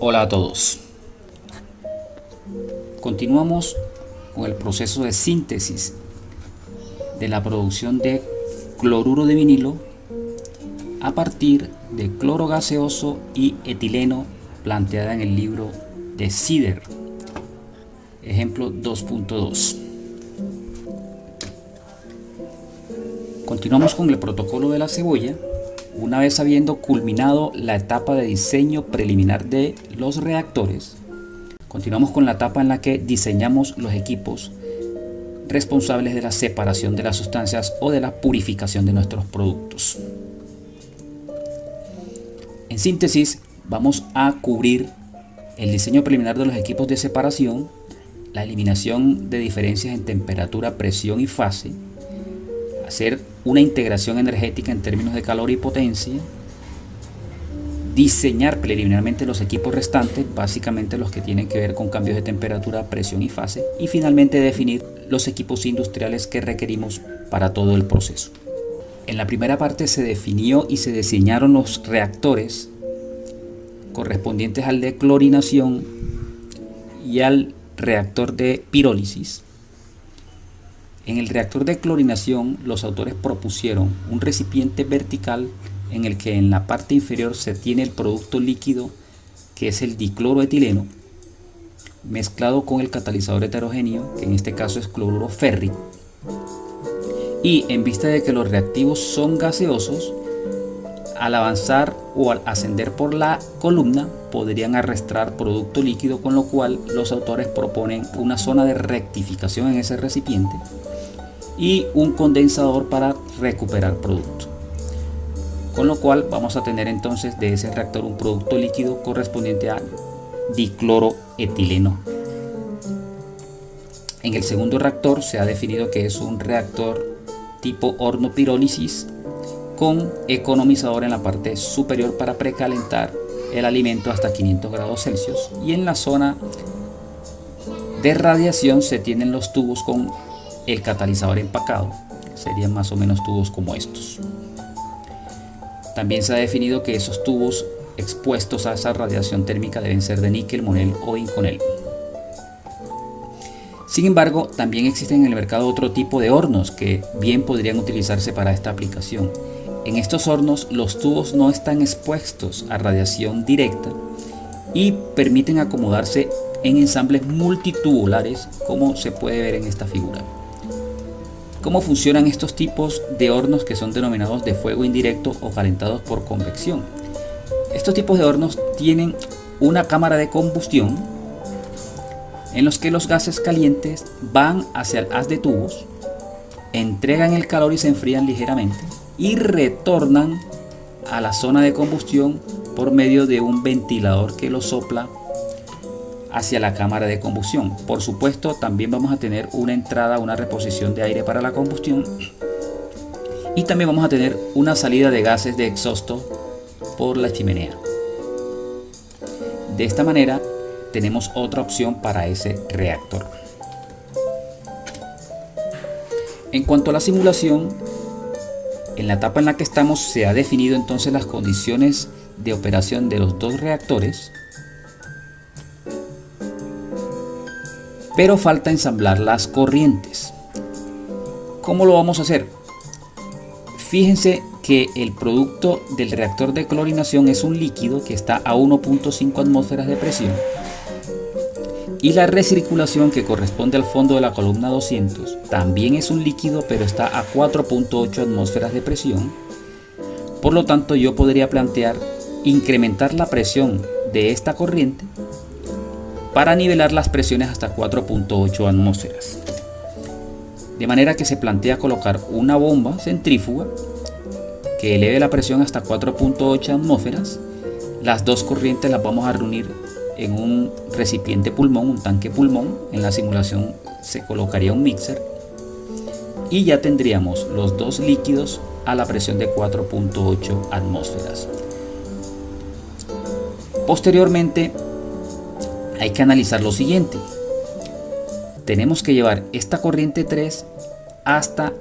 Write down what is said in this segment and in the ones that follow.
Hola a todos. Continuamos con el proceso de síntesis de la producción de cloruro de vinilo a partir de cloro gaseoso y etileno planteada en el libro de Sider. Ejemplo 2.2. Continuamos con el protocolo de la cebolla. Una vez habiendo culminado la etapa de diseño preliminar de los reactores, continuamos con la etapa en la que diseñamos los equipos responsables de la separación de las sustancias o de la purificación de nuestros productos. En síntesis, vamos a cubrir el diseño preliminar de los equipos de separación, la eliminación de diferencias en temperatura, presión y fase, hacer una integración energética en términos de calor y potencia, diseñar preliminarmente los equipos restantes, básicamente los que tienen que ver con cambios de temperatura, presión y fase, y finalmente definir los equipos industriales que requerimos para todo el proceso. En la primera parte se definió y se diseñaron los reactores correspondientes al de clorinación y al reactor de pirólisis. En el reactor de clorinación, los autores propusieron un recipiente vertical en el que en la parte inferior se tiene el producto líquido, que es el dicloroetileno, mezclado con el catalizador heterogéneo, que en este caso es cloruro férrico. Y en vista de que los reactivos son gaseosos, al avanzar o al ascender por la columna podrían arrastrar producto líquido, con lo cual los autores proponen una zona de rectificación en ese recipiente y un condensador para recuperar producto, con lo cual vamos a tener entonces de ese reactor un producto líquido correspondiente a dicloroetileno. En el segundo reactor se ha definido que es un reactor tipo horno pirólisis con economizador en la parte superior para precalentar el alimento hasta 500 grados Celsius, y en la zona de radiación se tienen los tubos con el catalizador empacado, serían más o menos tubos como estos. También se ha definido que esos tubos expuestos a esa radiación térmica deben ser de níquel, monel o inconel. Sin embargo, también existen en el mercado otro tipo de hornos que bien podrían utilizarse para esta aplicación. En estos hornos los tubos no están expuestos a radiación directa y permiten acomodarse en ensambles multitubulares, como se puede ver en esta figura. ¿Cómo funcionan estos tipos de hornos que son denominados de fuego indirecto o calentados por convección? Estos tipos de hornos tienen una cámara de combustión en los que los gases calientes van hacia el haz de tubos, entregan el calor y se enfrían ligeramente y retornan a la zona de combustión por medio de un ventilador que los sopla hacia la cámara de combustión. Por supuesto, también vamos a tener una entrada, una reposición de aire para la combustión, y también vamos a tener una salida de gases de exhausto por la chimenea. De esta manera tenemos otra opción para ese reactor. En cuanto a la simulación, en la etapa en la que estamos se ha definido entonces las condiciones de operación de los dos reactores, pero falta ensamblar las corrientes. ¿Cómo lo vamos a hacer? Fíjense que el producto del reactor de clorinación es un líquido que está a 1.5 atmósferas de presión, y la recirculación, que corresponde al fondo de la columna 200, también es un líquido pero está a 4.8 atmósferas de presión. Por lo tanto, yo podría plantear incrementar la presión de esta corriente para nivelar las presiones hasta 4.8 atmósferas. De manera que se plantea colocar una bomba centrífuga que eleve la presión hasta 4.8 atmósferas. Las dos corrientes las vamos a reunir en un recipiente pulmón, un tanque pulmón. En la simulación se colocaría un mixer y ya tendríamos los dos líquidos a la presión de 4.8 atmósferas. Posteriormente hay que analizar lo siguiente. Tenemos que llevar esta corriente 3 hasta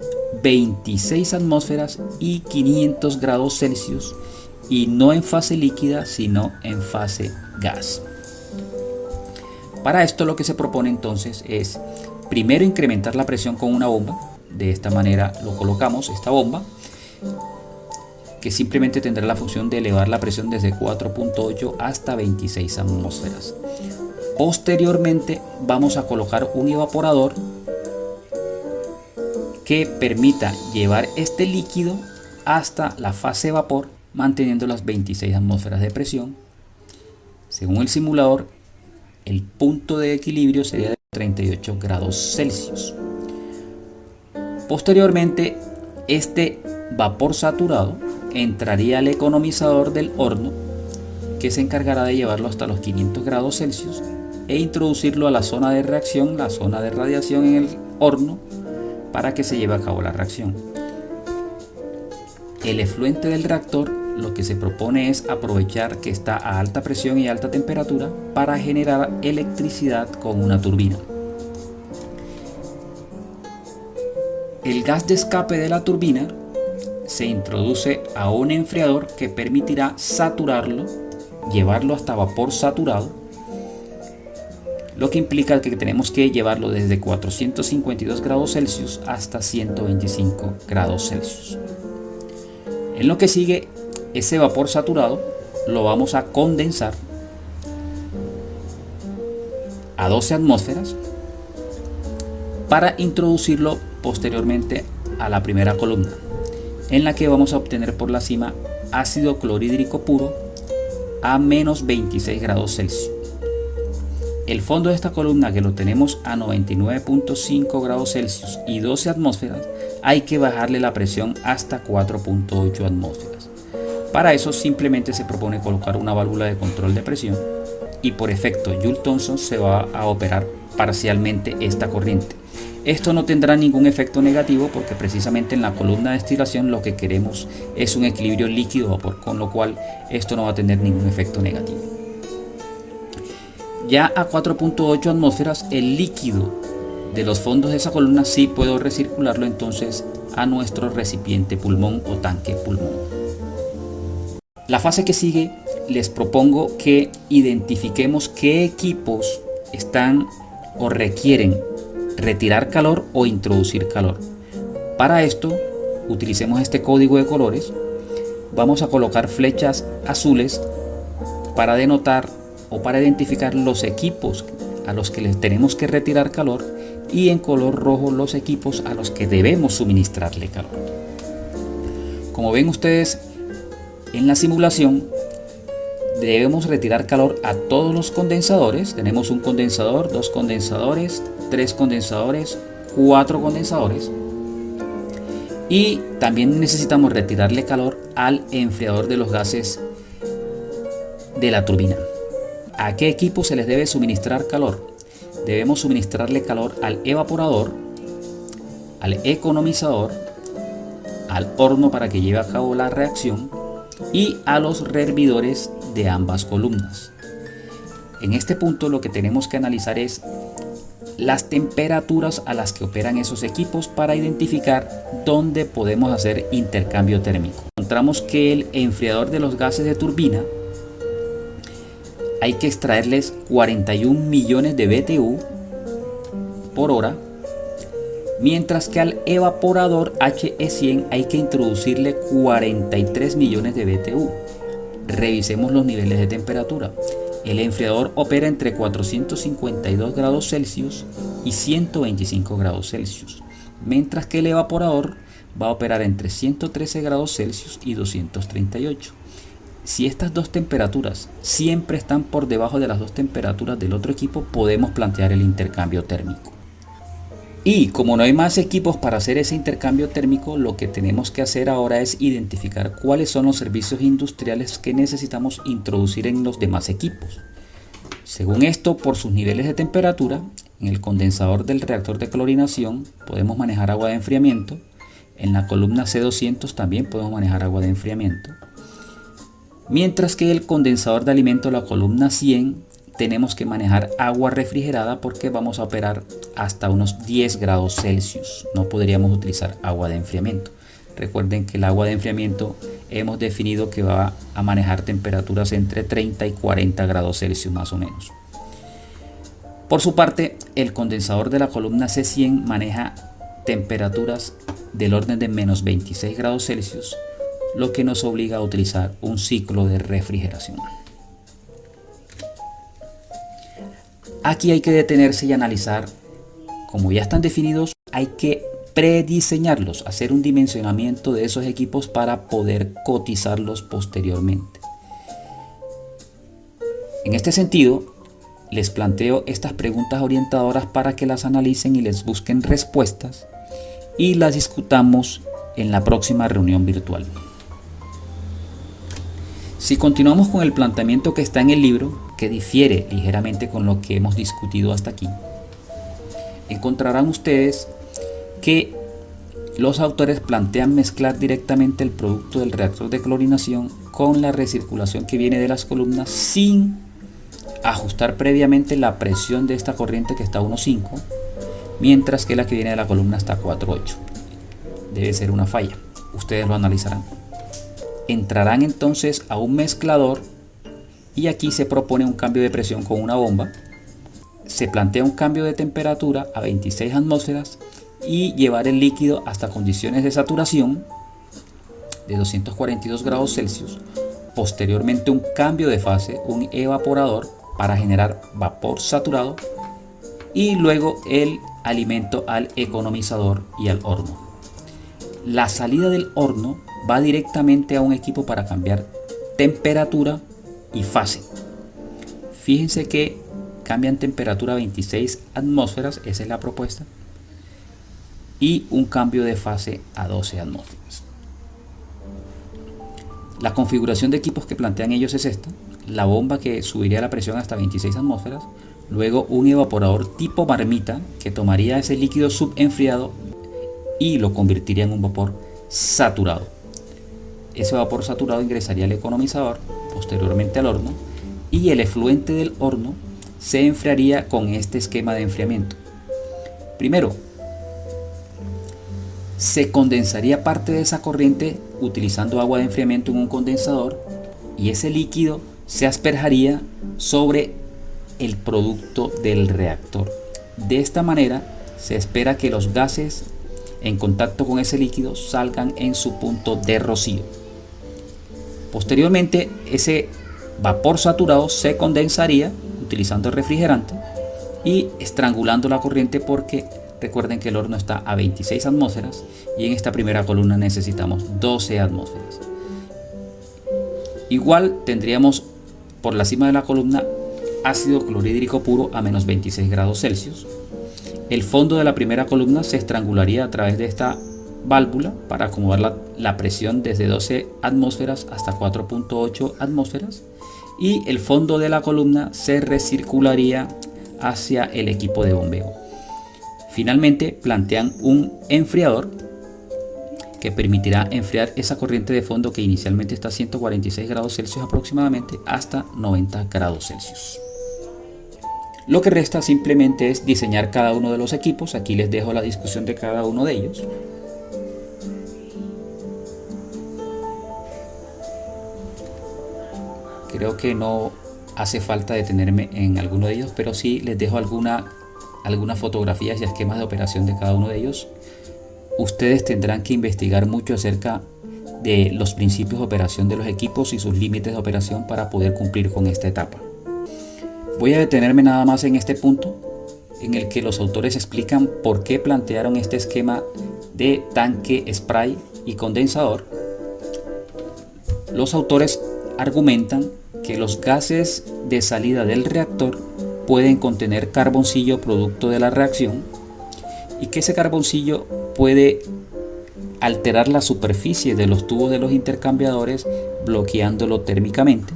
26 atmósferas y 500 grados Celsius y no en fase líquida sino en fase gas. Para esto lo que se propone entonces es primero incrementar la presión con una bomba. De esta manera lo colocamos, esta bomba, que simplemente tendrá la función de elevar la presión desde 4.8 hasta 26 atmósferas. Posteriormente vamos a colocar un evaporador que permita llevar este líquido hasta la fase vapor, manteniendo las 26 atmósferas de presión. Según el simulador, el punto de equilibrio sería de 38 grados Celsius. Posteriormente, este vapor saturado entraría al economizador del horno, que se encargará de llevarlo hasta los 500 grados Celsius e introducirlo a la zona de reacción, la zona de radiación en el horno, para que se lleve a cabo la reacción. El efluente del reactor lo que se propone es aprovechar que está a alta presión y alta temperatura para generar electricidad con una turbina. El gas de escape de la turbina se introduce a un enfriador que permitirá saturarlo, llevarlo hasta vapor saturado, lo que implica que tenemos que llevarlo desde 452 grados Celsius hasta 125 grados Celsius. En lo que sigue, ese vapor saturado lo vamos a condensar a 12 atmósferas para introducirlo posteriormente a la primera columna, en la que vamos a obtener por la cima ácido clorhídrico puro a menos 26 grados Celsius. El fondo de esta columna, que lo tenemos a 99.5 grados Celsius y 12 atmósferas, hay que bajarle la presión hasta 4.8 atmósferas. Para eso simplemente se propone colocar una válvula de control de presión y por efecto Joule-Thomson se va a operar parcialmente esta corriente. Esto no tendrá ningún efecto negativo porque precisamente en la columna de destilación lo que queremos es un equilibrio líquido-vapor, con lo cual esto no va a tener ningún efecto negativo. Ya a 4.8 atmósferas el líquido de los fondos de esa columna sí puedo recircularlo entonces a nuestro recipiente pulmón o tanque pulmón. La fase que sigue, les propongo que identifiquemos qué equipos están o requieren retirar calor o introducir calor. Para esto utilicemos este código de colores. Vamos a colocar flechas azules para denotar o para identificar los equipos a los que les tenemos que retirar calor, y en color rojo los equipos a los que debemos suministrarle calor. Como ven ustedes en la simulación, debemos retirar calor a todos los condensadores. Tenemos un condensador, dos condensadores, tres condensadores, cuatro condensadores, y también necesitamos retirarle calor al enfriador de los gases de la turbina. ¿A qué equipo se les debe suministrar calor? Debemos suministrarle calor al evaporador, al economizador, al horno para que lleve a cabo la reacción y a los rehervidores de ambas columnas. En este punto lo que tenemos que analizar es las temperaturas a las que operan esos equipos para identificar dónde podemos hacer intercambio térmico. Encontramos que el enfriador de los gases de turbina hay que extraerles 41 millones de BTU por hora, mientras que al evaporador HE100 hay que introducirle 43 millones de BTU. Revisemos los niveles de temperatura. El enfriador opera entre 452 grados Celsius y 125 grados Celsius, mientras que el evaporador va a operar entre 113 grados Celsius y 238. Si estas dos temperaturas siempre están por debajo de las dos temperaturas del otro equipo, podemos plantear el intercambio térmico. Y como no hay más equipos para hacer ese intercambio térmico, lo que tenemos que hacer ahora es identificar cuáles son los servicios industriales que necesitamos introducir en los demás equipos. Según esto, por sus niveles de temperatura, en el condensador del reactor de clorinación podemos manejar agua de enfriamiento. En la columna C200 también podemos manejar agua de enfriamiento. Mientras que el condensador de alimento, la columna 100, tenemos que manejar agua refrigerada porque vamos a operar hasta unos 10 grados Celsius. No podríamos utilizar agua de enfriamiento. Recuerden que el agua de enfriamiento hemos definido que va a manejar temperaturas entre 30 y 40 grados Celsius más o menos. Por su parte, el condensador de la columna C100 maneja temperaturas del orden de menos 26 grados Celsius, lo que nos obliga a utilizar un ciclo de refrigeración. Aquí hay que detenerse y analizar. Como ya están definidos, hay que prediseñarlos, hacer un dimensionamiento de esos equipos para poder cotizarlos posteriormente. En este sentido, les planteo estas preguntas orientadoras para que las analicen y les busquen respuestas y las discutamos en la próxima reunión virtual. Si continuamos con el planteamiento que está en el libro, que difiere ligeramente con lo que hemos discutido hasta aquí, encontrarán ustedes que los autores plantean mezclar directamente el producto del reactor de clorinación con la recirculación que viene de las columnas sin ajustar previamente la presión de esta corriente que está a 1.5, mientras que la que viene de la columna está a 4.8. Debe ser una falla, ustedes lo analizarán. Entrarán entonces a un mezclador y aquí se propone un cambio de presión con una bomba. Se plantea un cambio de temperatura a 26 atmósferas y llevar el líquido hasta condiciones de saturación de 242 grados Celsius. Posteriormente un cambio de fase, un evaporador para generar vapor saturado y luego el alimento al economizador y al horno. La salida del horno va directamente a un equipo para cambiar temperatura y fase. Fíjense que cambian temperatura a 26 atmósferas, esa es la propuesta, y un cambio de fase a 12 atmósferas. La configuración de equipos que plantean ellos es esta: la bomba que subiría la presión hasta 26 atmósferas, luego un evaporador tipo marmita que tomaría ese líquido subenfriado y lo convertiría en un vapor saturado. Ese vapor saturado ingresaría al economizador, posteriormente al horno, y el efluente del horno se enfriaría con este esquema de enfriamiento. Primero, se condensaría parte de esa corriente utilizando agua de enfriamiento en un condensador y ese líquido se asperjaría sobre el producto del reactor. De esta manera se espera que los gases en contacto con ese líquido salgan en su punto de rocío. Posteriormente, ese vapor saturado se condensaría utilizando el refrigerante y estrangulando la corriente, porque recuerden que el horno está a 26 atmósferas y en esta primera columna necesitamos 12 atmósferas. Igual tendríamos por la cima de la columna ácido clorhídrico puro a menos 26 grados Celsius. El fondo de la primera columna se estrangularía a través de esta válvula para acomodar la presión desde 12 atmósferas hasta 4.8 atmósferas y el fondo de la columna se recircularía hacia el equipo de bombeo. Finalmente plantean un enfriador que permitirá enfriar esa corriente de fondo que inicialmente está a 146 grados Celsius aproximadamente hasta 90 grados Celsius. Lo que resta simplemente es diseñar cada uno de los equipos. Aquí les dejo la discusión de cada uno de ellos. Creo que no hace falta detenerme en alguno de ellos, pero sí les dejo algunas fotografías y esquemas de operación de cada uno de ellos. Ustedes tendrán que investigar mucho acerca de los principios de operación de los equipos y sus límites de operación para poder cumplir con esta etapa. Voy a detenerme nada más en este punto en el que los autores explican por qué plantearon este esquema de tanque, spray y condensador. Los autores argumentan que los gases de salida del reactor pueden contener carboncillo producto de la reacción y que ese carboncillo puede alterar la superficie de los tubos de los intercambiadores bloqueándolo térmicamente.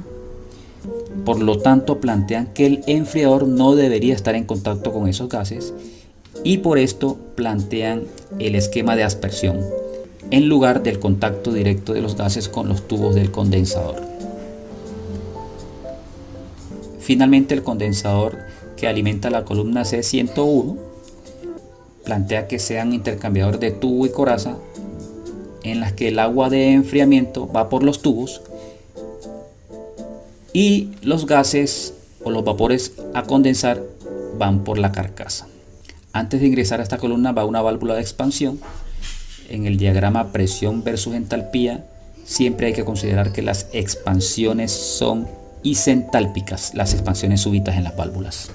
Por lo tanto, plantean que el enfriador no debería estar en contacto con esos gases y por esto plantean el esquema de aspersión en lugar del contacto directo de los gases con los tubos del condensador. Finalmente, el condensador que alimenta la columna C101 plantea que sean intercambiadores de tubo y coraza en las que el agua de enfriamiento va por los tubos y los gases o los vapores a condensar van por la carcasa. Antes de ingresar a esta columna va una válvula de expansión. En el diagrama presión versus entalpía siempre hay que considerar que las expansiones son isentálpicas, las expansiones súbitas en las válvulas.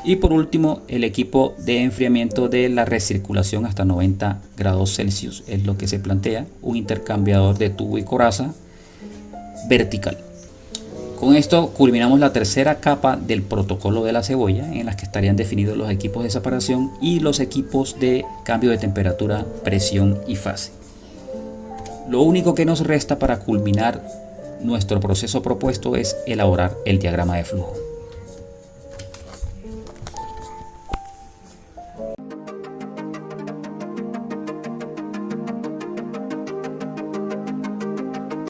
Y por último, el equipo de enfriamiento de la recirculación hasta 90 grados Celsius es lo que se plantea, un intercambiador de tubo y coraza vertical. Con esto culminamos la tercera capa del protocolo de la cebolla, en las que estarían definidos los equipos de separación y los equipos de cambio de temperatura, presión y fase. Lo único que nos resta para culminar nuestro proceso propuesto es elaborar el diagrama de flujo.